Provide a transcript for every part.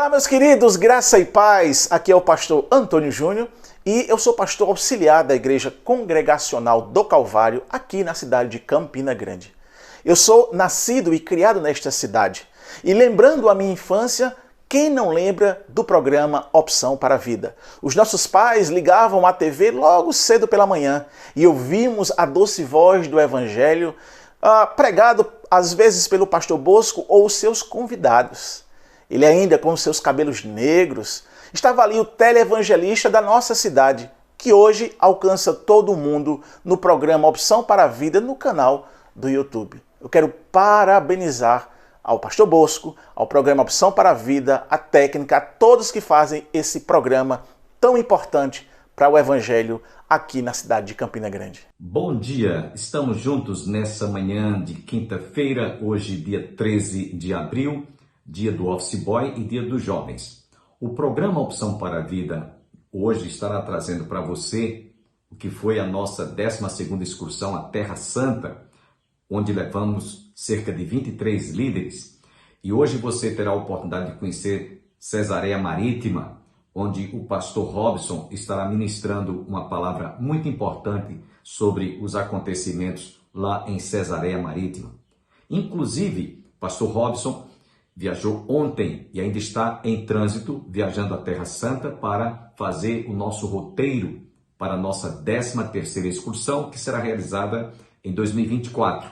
Olá, meus queridos, graça e paz. Aqui é o pastor Antônio Júnior e eu sou pastor auxiliar da Igreja Congregacional do Calvário aqui na cidade de Campina Grande. Eu sou nascido e criado nesta cidade e lembrando a minha infância, quem não lembra do programa Opção para a Vida? Os nossos pais ligavam a TV logo cedo pela manhã e ouvimos a doce voz do Evangelho pregado às vezes pelo pastor Bosco ou os seus convidados. Ele ainda com seus cabelos negros, estava ali o televangelista da nossa cidade, que hoje alcança todo mundo no programa Opção para a Vida no canal do YouTube. Eu quero parabenizar ao pastor Bosco, ao programa Opção para a Vida, a técnica, a todos que fazem esse programa tão importante para o Evangelho aqui na cidade de Campina Grande. Bom dia, estamos juntos nessa manhã de quinta-feira, hoje dia 13 de abril, dia do Office Boy e dia dos jovens. O programa Opção para a Vida hoje estará trazendo para você o que foi a nossa 12ª excursão à Terra Santa, onde levamos cerca de 23 líderes. E hoje você terá a oportunidade de conhecer Cesareia Marítima, onde o pastor Robson estará ministrando uma palavra muito importante sobre os acontecimentos lá em Cesareia Marítima. Inclusive, pastor Robson viajou ontem e ainda está em trânsito, viajando à Terra Santa para fazer o nosso roteiro para a nossa 13ª excursão, que será realizada em 2024.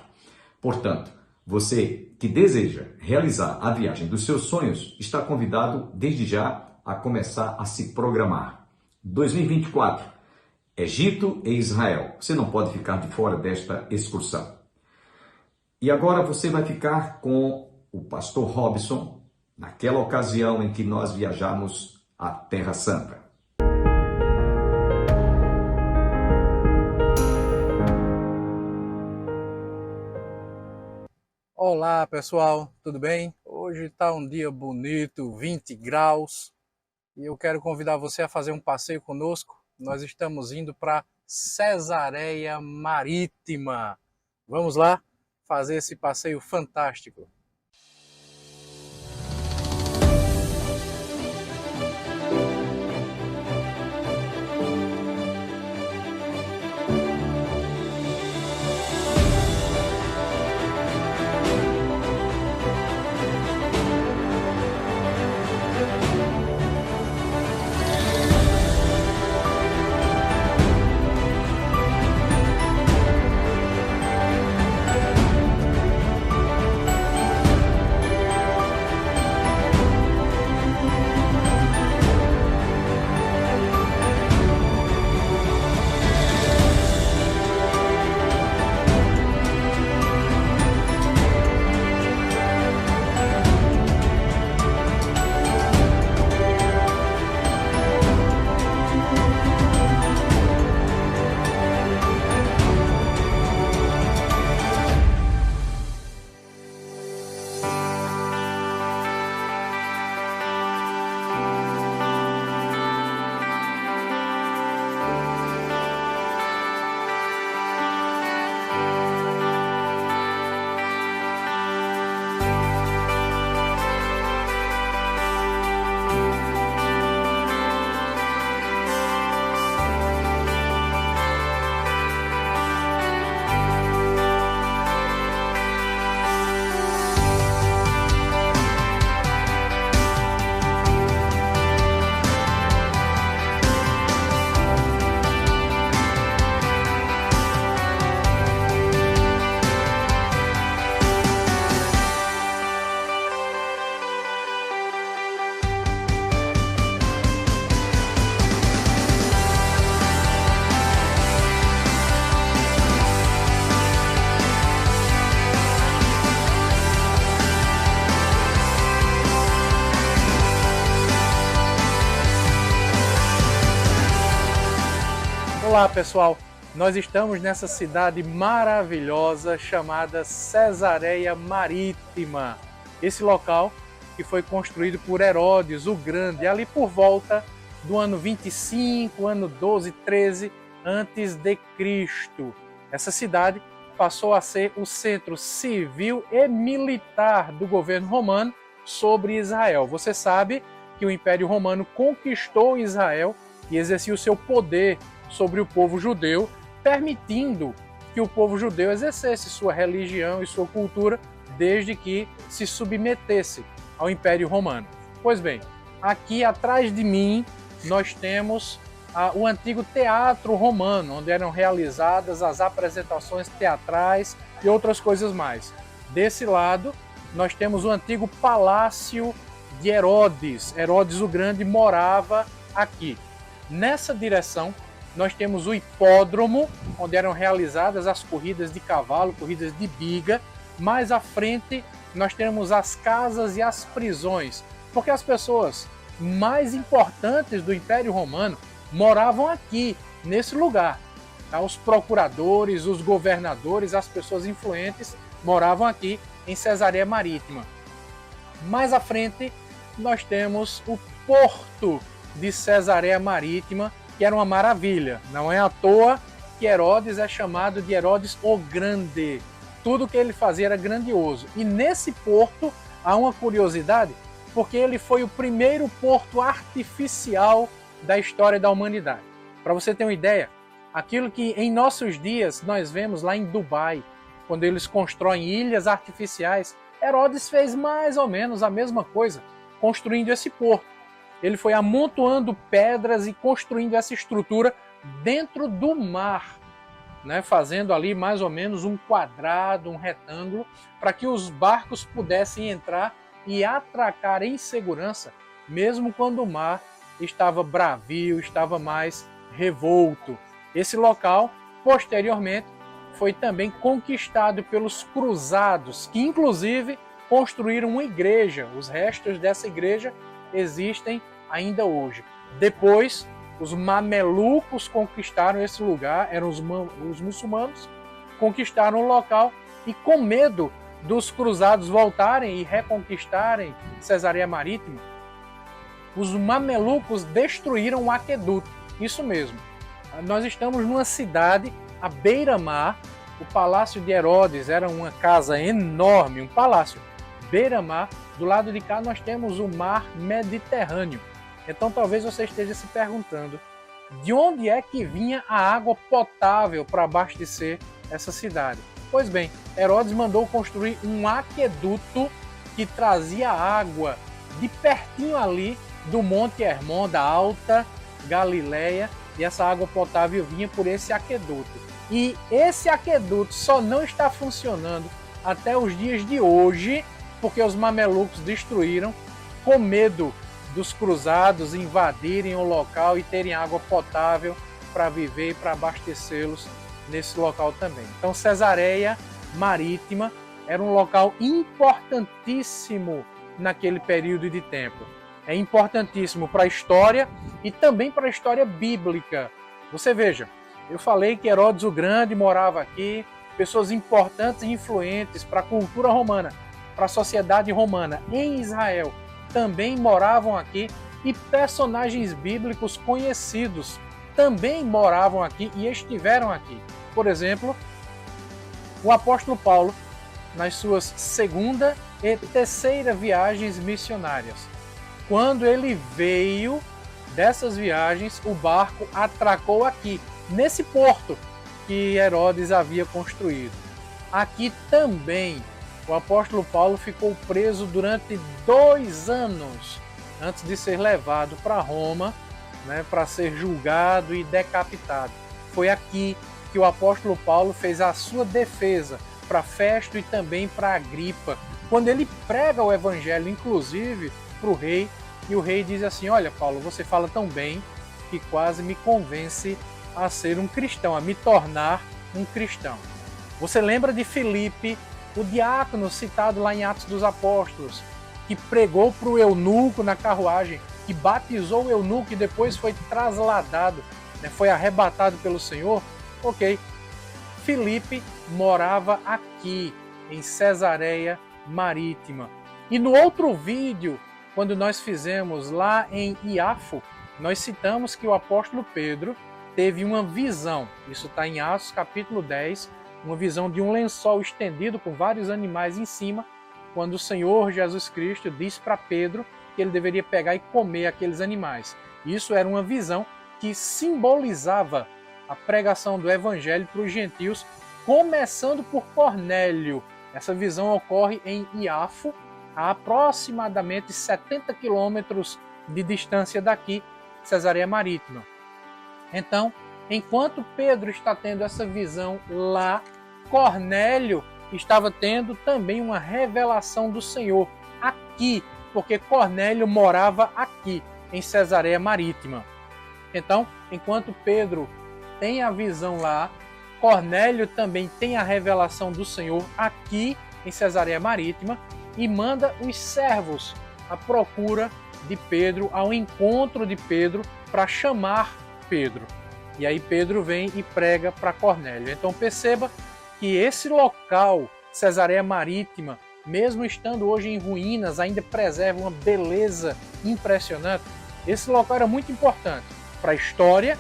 Portanto, você que deseja realizar a viagem dos seus sonhos, está convidado desde já a começar a se programar. 2024, Egito e Israel. Você não pode ficar de fora desta excursão. E agora você vai ficar com o pastor Robson, naquela ocasião em que nós viajamos à Terra Santa. Olá pessoal, tudo bem? Hoje está um dia bonito, 20 graus, e eu quero convidar você a fazer um passeio conosco. Nós estamos indo para Cesareia Marítima. Vamos lá fazer esse passeio fantástico. Olá pessoal, nós estamos nessa cidade maravilhosa chamada Cesareia Marítima. Esse local que foi construído por Herodes o Grande, ali por volta do ano 25, ano 12, 13 antes de Cristo. Essa cidade passou a ser o centro civil e militar do governo romano sobre Israel. Você sabe que o Império Romano conquistou Israel e exercia o seu poder sobre o povo judeu, permitindo que o povo judeu exercesse sua religião e sua cultura desde que se submetesse ao Império Romano. Pois bem, aqui atrás de mim nós temos o antigo Teatro Romano, onde eram realizadas as apresentações teatrais e outras coisas mais. Desse lado, nós temos o antigo Palácio de Herodes. Herodes o Grande morava aqui. Nessa direção, nós temos o hipódromo, onde eram realizadas as corridas de cavalo, corridas de biga. Mais à frente, nós temos as casas e as prisões, porque as pessoas mais importantes do Império Romano moravam aqui, nesse lugar. Os procuradores, os governadores, as pessoas influentes moravam aqui em Cesareia Marítima. Mais à frente, nós temos o porto de Cesareia Marítima, que era uma maravilha. Não é à toa que Herodes é chamado de Herodes o Grande. Tudo que ele fazia era grandioso. E nesse porto há uma curiosidade, porque ele foi o primeiro porto artificial da história da humanidade. Para você ter uma ideia, aquilo que em nossos dias nós vemos lá em Dubai, quando eles constroem ilhas artificiais, Herodes fez mais ou menos a mesma coisa, construindo esse porto. Ele foi amontoando pedras e construindo essa estrutura dentro do mar, né, fazendo ali mais ou menos um quadrado, um retângulo, para que os barcos pudessem entrar e atracar em segurança, mesmo quando o mar estava bravio, estava mais revolto. Esse local, posteriormente, foi também conquistado pelos cruzados, que inclusive construíram uma igreja. Os restos dessa igreja existem ainda hoje. Depois, os mamelucos conquistaram esse lugar, eram os muçulmanos, conquistaram o local e, com medo dos cruzados voltarem e reconquistarem Cesareia Marítima, os mamelucos destruíram o aqueduto. Isso mesmo. Nós estamos numa cidade à beira-mar. O Palácio de Herodes era uma casa enorme, um palácio beira-mar. Do lado de cá nós temos o mar Mediterrâneo. Então talvez você esteja se perguntando de onde é que vinha a água potável para abastecer essa cidade. Pois bem, Herodes mandou construir um aqueduto que trazia água de pertinho ali do Monte Hermon, da Alta Galileia, e essa água potável vinha por esse aqueduto. E esse aqueduto só não está funcionando até os dias de hoje, porque os mamelucos destruíram, com medo dos cruzados invadirem o local e terem água potável para viver e para abastecê-los nesse local também. Então Cesareia Marítima era um local importantíssimo naquele período de tempo. É importantíssimo para a história e também para a história bíblica. Você veja, eu falei que Herodes o Grande morava aqui, pessoas importantes e influentes para a cultura romana, para a sociedade romana em Israel também moravam aqui, e personagens bíblicos conhecidos também moravam aqui e estiveram aqui. Por exemplo, o apóstolo Paulo, nas suas segunda e terceira viagens missionárias. Quando ele veio dessas viagens, o barco atracou aqui, nesse porto que Herodes havia construído. Aqui também o apóstolo Paulo ficou preso durante 2 anos antes de ser levado para Roma, né, para ser julgado e decapitado. Foi aqui que o apóstolo Paulo fez a sua defesa para Festo e também para Agripa, quando ele prega o evangelho, inclusive, para o rei, e o rei diz assim: olha, Paulo, você fala tão bem que quase me convence a ser um cristão, a me tornar um cristão. Você lembra de Filipe, o diácono citado lá em Atos dos Apóstolos, que pregou para o eunuco na carruagem, que batizou o eunuco e depois foi trasladado, né, foi arrebatado pelo Senhor? Ok. Filipe morava aqui, em Cesareia Marítima. E no outro vídeo, quando nós fizemos lá em Iafo, nós citamos que o apóstolo Pedro teve uma visão. Isso está em Atos capítulo 10, uma visão de um lençol estendido com vários animais em cima, quando o Senhor Jesus Cristo diz para Pedro que que ele deveria pegar e comer aqueles animais. Isso era uma visão que simbolizava a pregação do evangelho para os gentios, começando por Cornélio. Essa visão ocorre em Iafo, a aproximadamente 70 quilômetros de distância daqui, Cesareia Marítima. Então, enquanto Pedro está tendo essa visão lá, Cornélio estava tendo também uma revelação do Senhor aqui, porque Cornélio morava aqui, em Cesareia Marítima. Então, enquanto Pedro tem a visão lá, Cornélio também tem a revelação do Senhor aqui em Cesareia Marítima e manda os servos à procura de Pedro, ao encontro de Pedro, para chamar Pedro. E aí Pedro vem e prega para Cornélio. Então perceba que esse local, Cesareia Marítima, mesmo estando hoje em ruínas, ainda preserva uma beleza impressionante. Esse local era muito importante para a história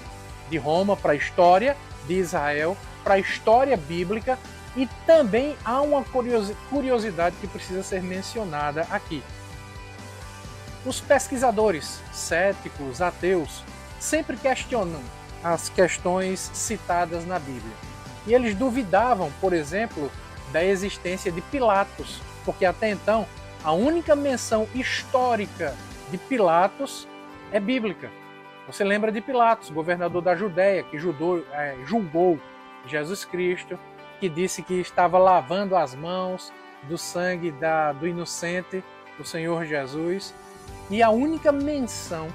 de Roma, para a história de Israel, para a história bíblica, e também há uma curiosidade que precisa ser mencionada aqui. Os pesquisadores, céticos, ateus, sempre questionam as questões citadas na Bíblia. E eles duvidavam, por exemplo, da existência de Pilatos, porque até então a única menção histórica de Pilatos é bíblica. Você lembra de Pilatos, governador da Judéia, que julgou Jesus Cristo, que disse que estava lavando as mãos do sangue do inocente, do Senhor Jesus. E a única menção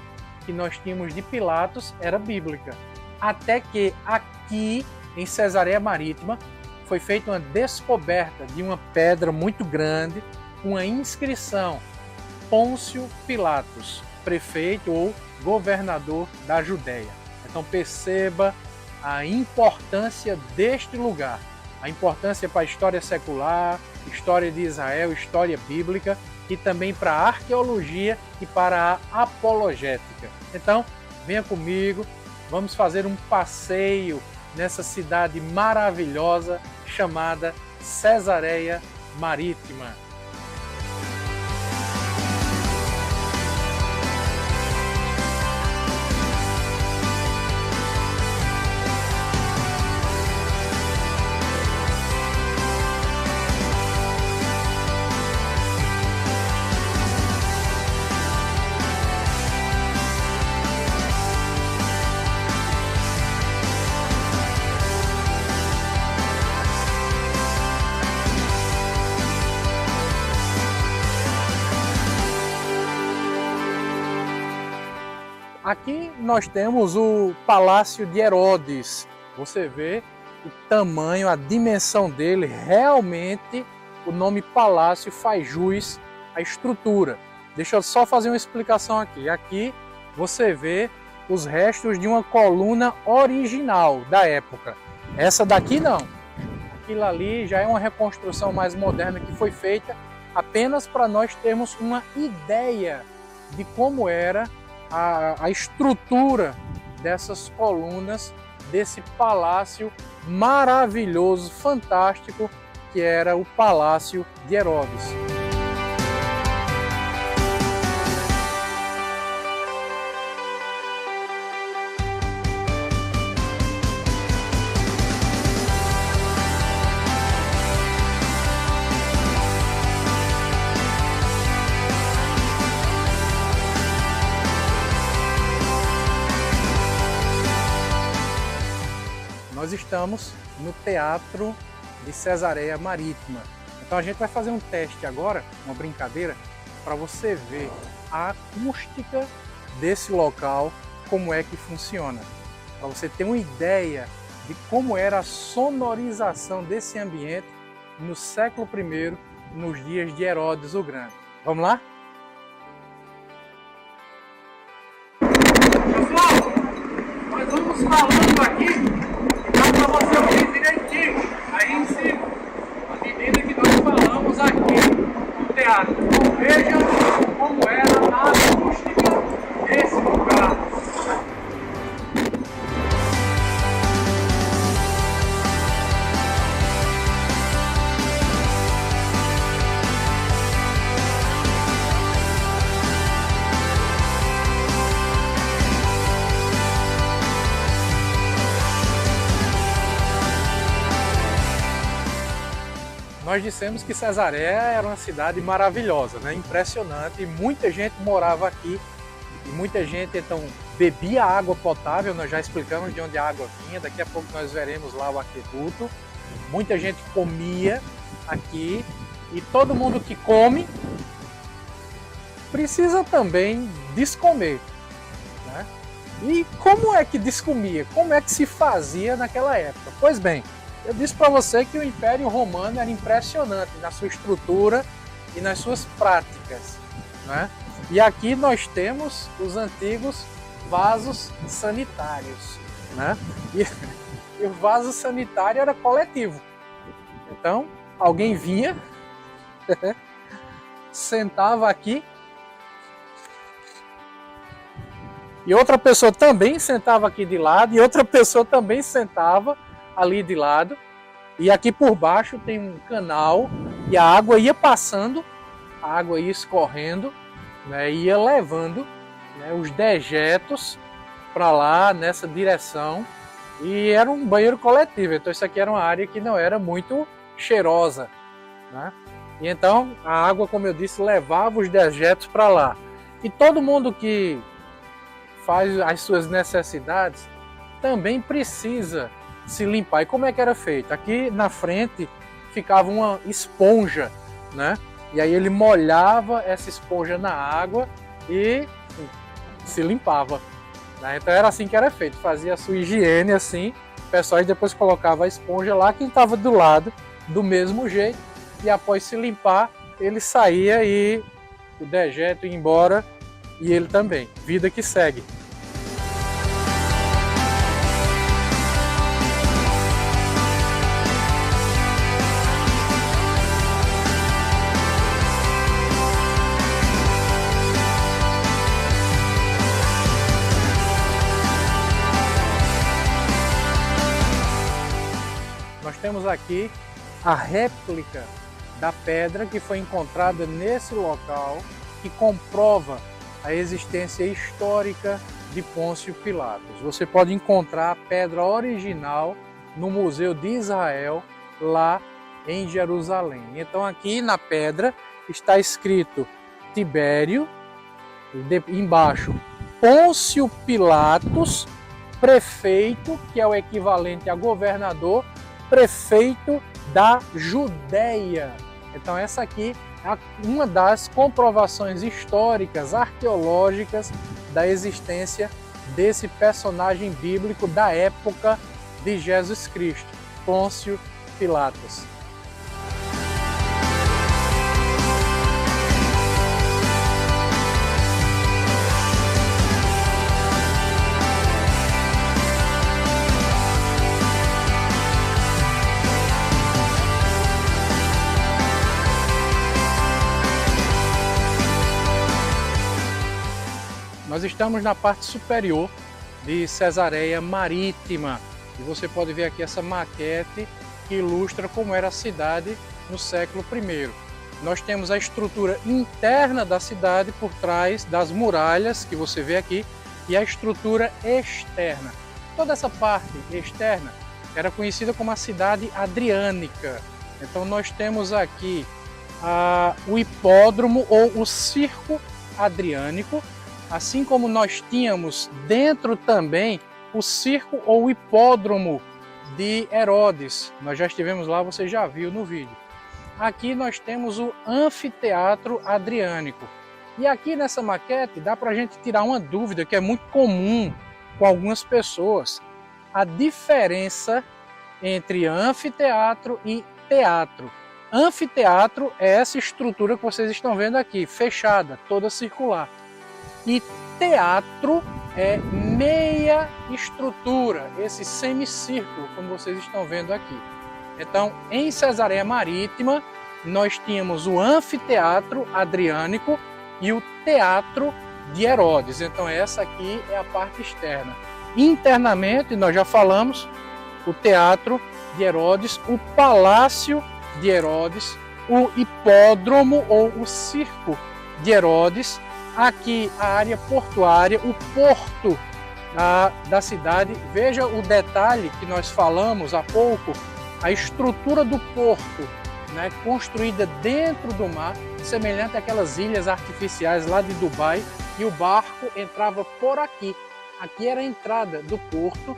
que nós tínhamos de Pilatos era bíblica. Até que aqui, em Cesareia Marítima, foi feita uma descoberta de uma pedra muito grande, uma inscrição: Pôncio Pilatos, prefeito ou governador da Judéia. Então perceba a importância deste lugar, a importância para a história secular, história de Israel, história bíblica, e também para a arqueologia e para a apologética. Então, venha comigo, vamos fazer um passeio nessa cidade maravilhosa chamada Cesareia Marítima. Aqui nós temos o Palácio de Herodes. Você vê o tamanho, a dimensão dele. Realmente o nome palácio faz jus à estrutura. Deixa eu só fazer uma explicação aqui. Aqui você vê os restos de uma coluna original da época. Essa daqui não. Aquilo ali já é uma reconstrução mais moderna que foi feita apenas para nós termos uma ideia de como era a estrutura dessas colunas, desse palácio maravilhoso, fantástico, que era o Palácio de Herodes. Nós estamos no Teatro de Cesareia Marítima. Então a gente vai fazer um teste agora, uma brincadeira, para você ver a acústica desse local, como é que funciona. Para você ter uma ideia de como era a sonorização desse ambiente no século I, nos dias de Herodes o Grande. Vamos lá? Pessoal, nós vamos falando aqui para você ouvir direitinho, aí em cima, à medida que nós falamos aqui no teatro. Então veja como era a acústica desse lugar. nós dissemos que Cesareia era uma cidade maravilhosa, né? Impressionante, e muita gente morava aqui, e muita gente então bebia água potável. Nós já explicamos de onde a água vinha, daqui a pouco nós veremos lá o aqueduto. Muita gente comia aqui, e todo mundo que come precisa também descomer, né? E como é que descomia? Como é que se fazia naquela época? Pois bem, eu disse para você que o Império Romano era impressionante na sua estrutura e nas suas práticas, né? E aqui nós temos os antigos vasos sanitários, né? E o vaso sanitário era coletivo. Então, alguém vinha, sentava aqui, e outra pessoa também sentava aqui de lado, e outra pessoa também sentava ali de lado. E aqui por baixo tem um canal, e a água ia passando, a água ia escorrendo, né, ia levando, né, os dejetos para lá, nessa direção. E era um banheiro coletivo, então isso aqui era uma área que não era muito cheirosa, né? E então a água, como eu disse, levava os dejetos para lá. E todo mundo que faz as suas necessidades também precisa se limpar. E como é que era feito? Aqui na frente ficava uma esponja, né? E aí ele molhava essa esponja na água e se limpava, né? Então era assim que era feito, fazia a sua higiene assim, o pessoal depois colocava a esponja lá, quem estava do lado do mesmo jeito, e após se limpar ele saía e o dejeto ia embora, e ele também. Vida que segue. Nós temos aqui a réplica da pedra que foi encontrada nesse local, que comprova a existência histórica de Pôncio Pilatos. Você pode encontrar a pedra original no Museu de Israel, lá em Jerusalém. Então aqui na pedra está escrito Tibério, embaixo Pôncio Pilatos, prefeito, que é o equivalente a governador, prefeito da Judéia. Então essa aqui é uma das comprovações históricas, arqueológicas da existência desse personagem bíblico da época de Jesus Cristo, Pôncio Pilatos. Nós estamos na parte superior de Cesareia Marítima, e você pode ver aqui essa maquete que ilustra como era a cidade no século I. Nós temos a estrutura interna da cidade por trás das muralhas que você vê aqui, e a estrutura externa. Toda essa parte externa era conhecida como a cidade adriânica. Então nós temos aqui o hipódromo ou o circo adriânico, assim como nós tínhamos dentro também o circo ou o hipódromo de Herodes. Nós já estivemos lá, você já viu no vídeo. Aqui nós temos o anfiteatro adriânico. E aqui nessa maquete dá para a gente tirar uma dúvida que é muito comum com algumas pessoas. A diferença entre anfiteatro e teatro. Anfiteatro é essa estrutura que vocês estão vendo aqui, fechada, toda circular. E teatro é meia estrutura, esse semicírculo, como vocês estão vendo aqui. Então, em Cesareia Marítima, nós tínhamos o anfiteatro adriânico e o teatro de Herodes. Então, essa aqui é a parte externa. Internamente, nós já falamos, o teatro de Herodes, o palácio de Herodes, o hipódromo ou o circo de Herodes, aqui a área portuária, o porto da cidade. Veja o detalhe que nós falamos há pouco, a estrutura do porto, né, construída dentro do mar, semelhante àquelas ilhas artificiais lá de Dubai, e o barco entrava por aqui. Aqui era a entrada do porto,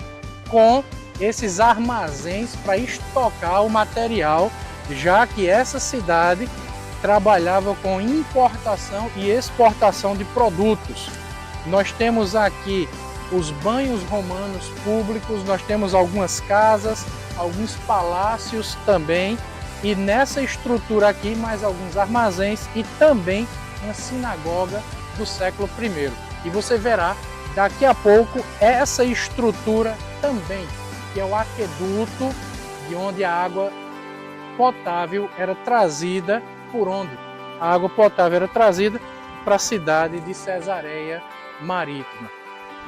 com esses armazéns para estocar o material, já que essa cidade trabalhava com importação e exportação de produtos. Nós temos aqui os banhos romanos públicos, nós temos algumas casas, alguns palácios também, e nessa estrutura aqui mais alguns armazéns e também uma sinagoga do século I. E você verá daqui a pouco essa estrutura também, que é o aqueduto, de onde a água potável era trazida, por onde a água potável era trazida para a cidade de Cesareia Marítima.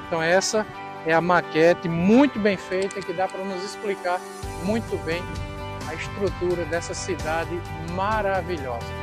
Então essa é a maquete muito bem feita, que dá para nos explicar muito bem a estrutura dessa cidade maravilhosa.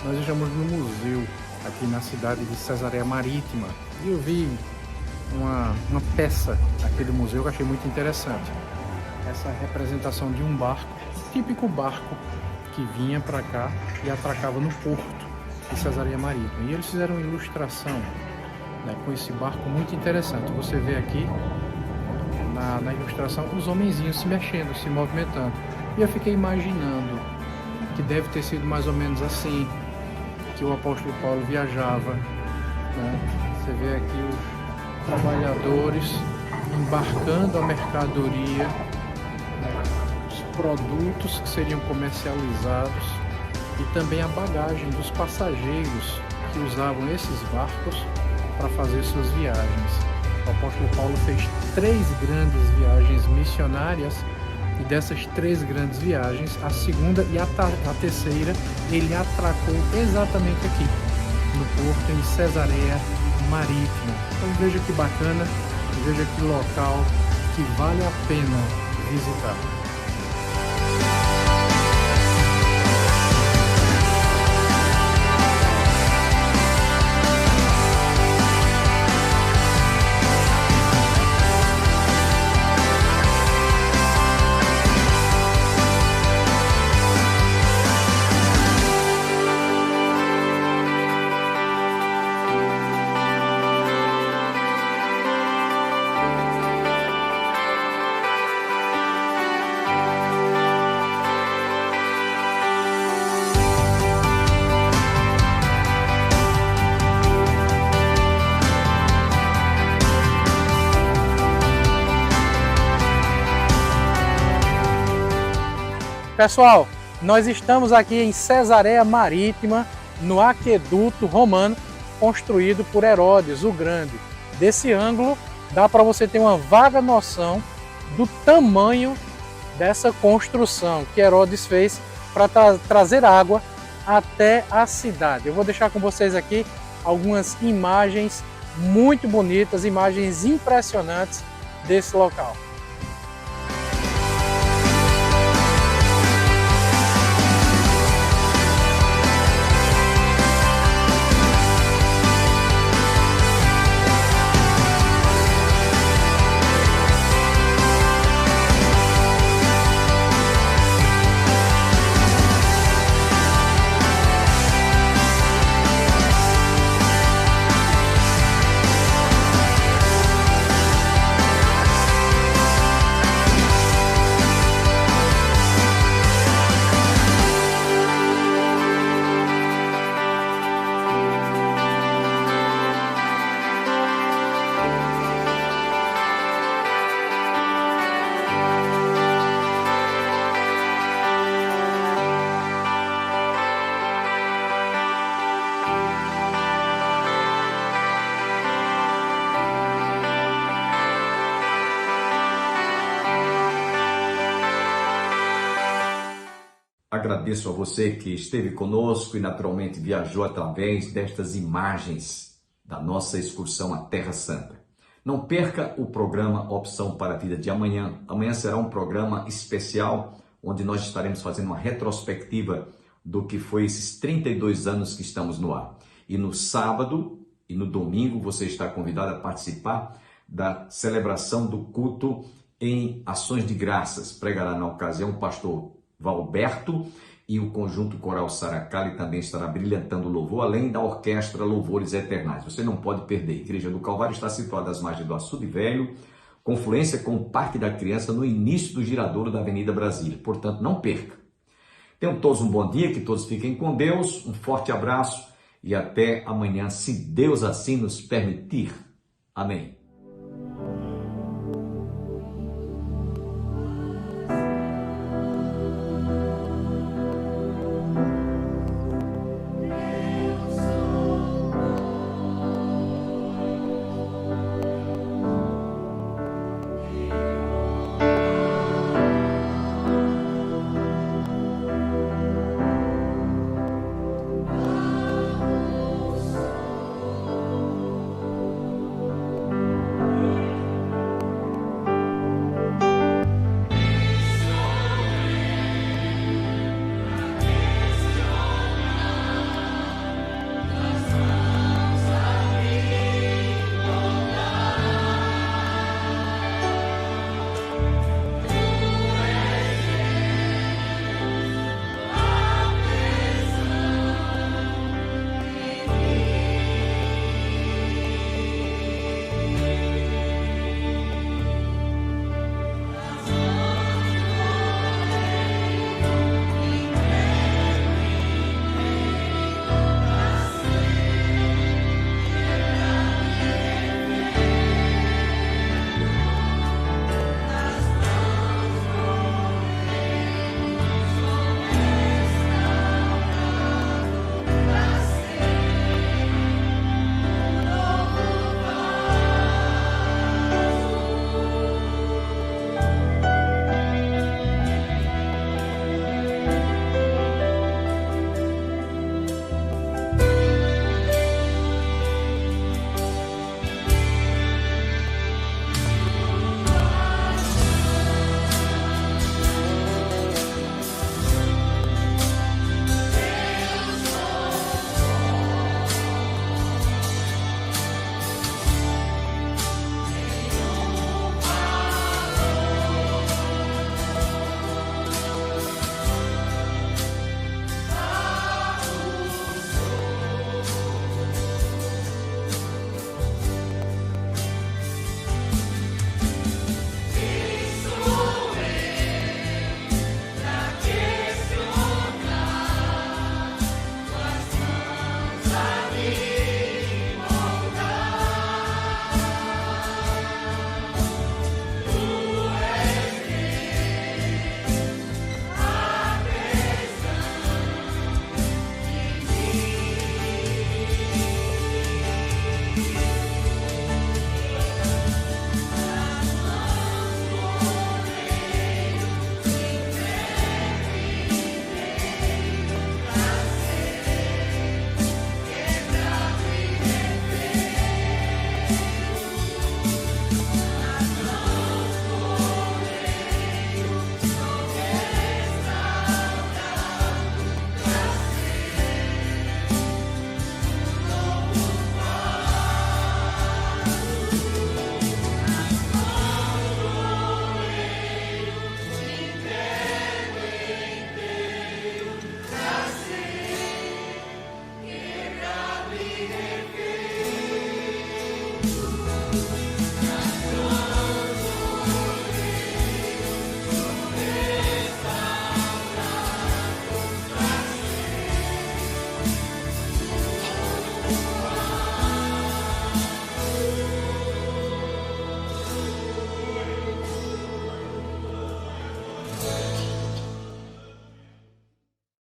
Nós estamos no museu aqui na cidade de Cesareia Marítima e eu vi uma peça daquele museu que eu achei muito interessante. Essa representação de um barco, típico barco que vinha para cá e atracava no porto de Cesareia Marítima. E eles fizeram uma ilustração, né, com esse barco muito interessante. Você vê aqui na ilustração os homenzinhos se mexendo, se movimentando. E eu fiquei imaginando que deve ter sido mais ou menos assim que o apóstolo Paulo viajava, né? Você vê aqui os trabalhadores embarcando a mercadoria, né? Os produtos que seriam comercializados e também a bagagem dos passageiros que usavam esses barcos para fazer suas viagens. O apóstolo Paulo fez 3 grandes viagens missionárias. E dessas 3 grandes viagens, a segunda e a terceira, ele atracou exatamente aqui, no porto em Cesareia Marítima. Então veja que bacana, veja que local que vale a pena visitar. Pessoal, nós estamos aqui em Cesareia Marítima, no aqueduto romano construído por Herodes o Grande. Desse ângulo dá para você ter uma vaga noção do tamanho dessa construção que Herodes fez para trazer água até a cidade. Eu vou deixar com vocês aqui algumas imagens muito bonitas, imagens impressionantes desse local. agradeço a você que esteve conosco e naturalmente viajou através destas imagens da nossa excursão à Terra Santa. Não perca o programa Opção para a Vida de amanhã. Amanhã será um programa especial onde nós estaremos fazendo uma retrospectiva do que foi esses 32 anos que estamos no ar. E no sábado e no domingo você está convidado a participar da celebração do culto em Ações de Graças. Pregará na ocasião o pastor Valberto e o conjunto coral Saracali também estará brilhantando louvor, além da orquestra Louvores Eternais. Você não pode perder. A Igreja do Calvário está situada às margens do Açude Velho, confluência com o Parque da Criança, no início do giradouro da Avenida Brasília. Portanto, não perca. Tenham todos um bom dia, que todos fiquem com Deus, um forte abraço e até amanhã, se Deus assim nos permitir. Amém.